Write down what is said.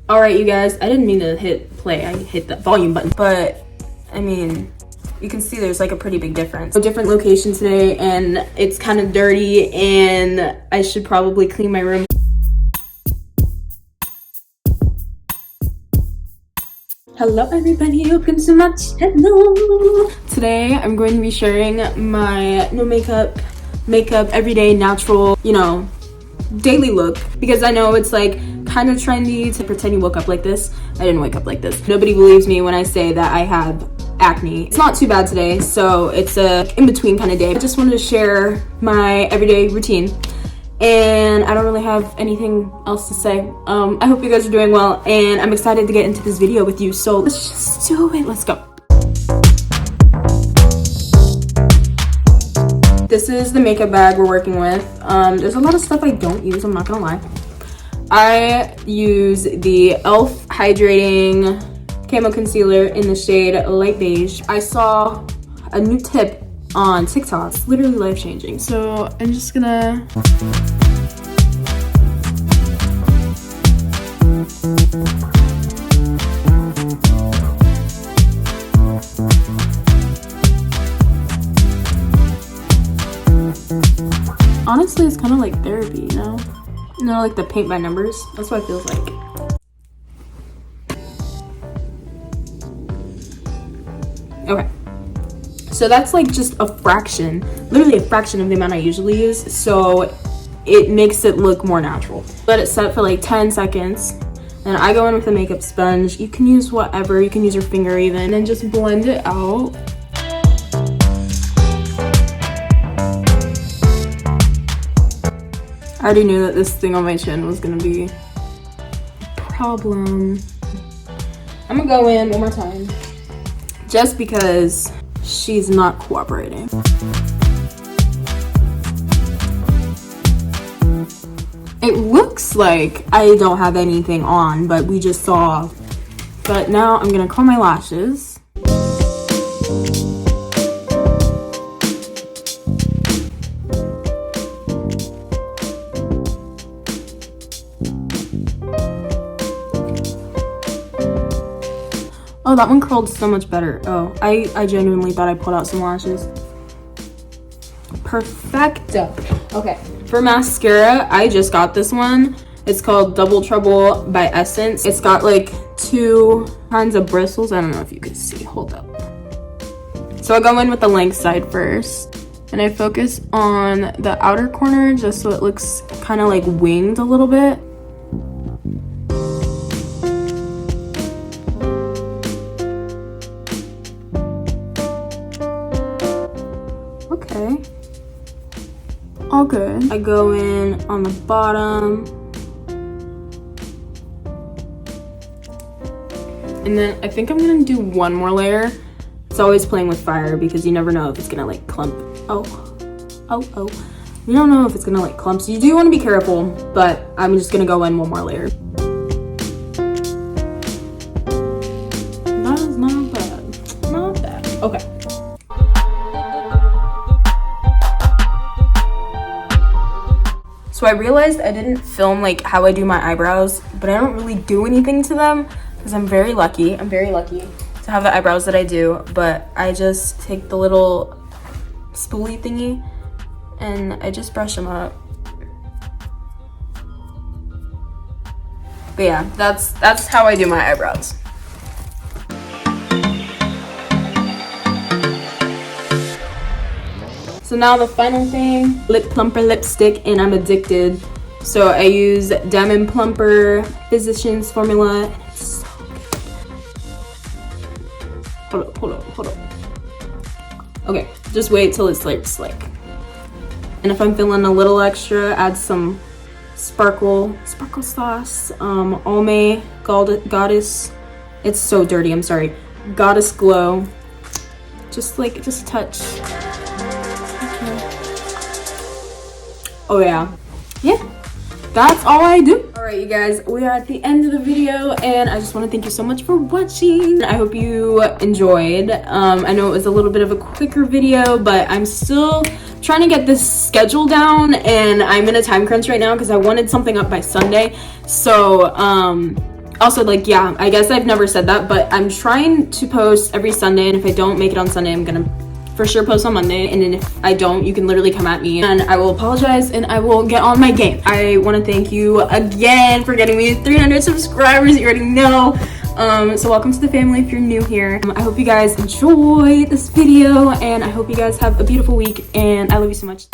All right, you guys, I didn't mean to hit play. I hit the volume button, but I mean, you can see there's like a pretty big difference. A different location today, and it's kind of dirty, and I should probably clean my room. Hello everybody, welcome to my channel. Today I'm going to be sharing my no makeup everyday natural, you know, daily look, because I know it's like kind of trendy to pretend you woke up like this. I didn't wake up like this. Nobody believes me when I say that I have acne. It's not too bad today, so it's a in-between kind of day. I just wanted to share my everyday routine, and I don't really have anything else to say. I hope you guys are doing well, and I'm excited to get into this video with you, so let's just do it. Let's go. This is the makeup bag we're working with. There's a lot of stuff I don't use, I'm not gonna lie. I use the E.l.f. hydrating camo concealer in the shade light beige. I saw a new tip on TikTok. It's literally life-changing. So I'm just gonna honestly, it's kind of like therapy, you know? You know, like the paint by numbers. That's what it feels like. Okay. So that's like just a fraction, literally a fraction of the amount I usually use. So it makes it look more natural. Let it set for like 10 seconds. Then I go in with a makeup sponge. You can use whatever, you can use your finger even, and just blend it out. I already knew that this thing on my chin was gonna be a problem. I'm gonna go in one more time, just because she's not cooperating. It looks like I don't have anything on, but we just saw. But now I'm gonna curl my lashes. Oh, that one curled so much better. Oh, I genuinely thought I pulled out some lashes. Perfecto. Okay, for mascara, I just got this one. It's called Double Trouble by Essence. It's got like 2 kinds of bristles. I don't know if you can see. Hold up. So I go in with the length side first, and I focus on the outer corner just so it looks kind of like winged a little bit. Okay, all good. I go in on the bottom, and then I think I'm gonna do one more layer. It's always playing with fire because you never know if it's gonna like clump. Oh, you don't know if it's gonna like clump, so you do want to be careful, but I'm just gonna go in one more layer. That is not bad, not bad. Okay. So I realized I didn't film like how I do my eyebrows, but I don't really do anything to them because I'm very lucky. I'm very lucky to have the eyebrows that I do, but I just take the little spoolie thingy and I just brush them up. But yeah, that's how I do my eyebrows. So now the final thing, lip plumper lipstick, and I'm addicted. So I use Diamond Plumper Physicians Formula, and it's so good. Hold up. Okay, just wait till it's like slick. And if I'm feeling a little extra, add some sparkle sauce, Almay Goddess. It's so dirty, I'm sorry. Goddess Glow. Just a touch. Oh yeah, that's all I do. All right, you guys, we are at the end of the video, and I just want to thank you so much for watching. I hope you enjoyed. I know it was a little bit of a quicker video, but I'm still trying to get this schedule down, and I'm in a time crunch right now because I wanted something up by Sunday. So Also, like, yeah, I guess I've never said that, but I'm trying to post every Sunday, and if I don't make it on Sunday, I'm gonna for sure post on Monday, and then if I don't, you can literally come at me and I will apologize and I will get on my game. I want to thank you again for getting me 300 subscribers. You already know. So welcome to the family if you're new here. I hope you guys enjoy this video, and I hope you guys have a beautiful week, and I love you so much.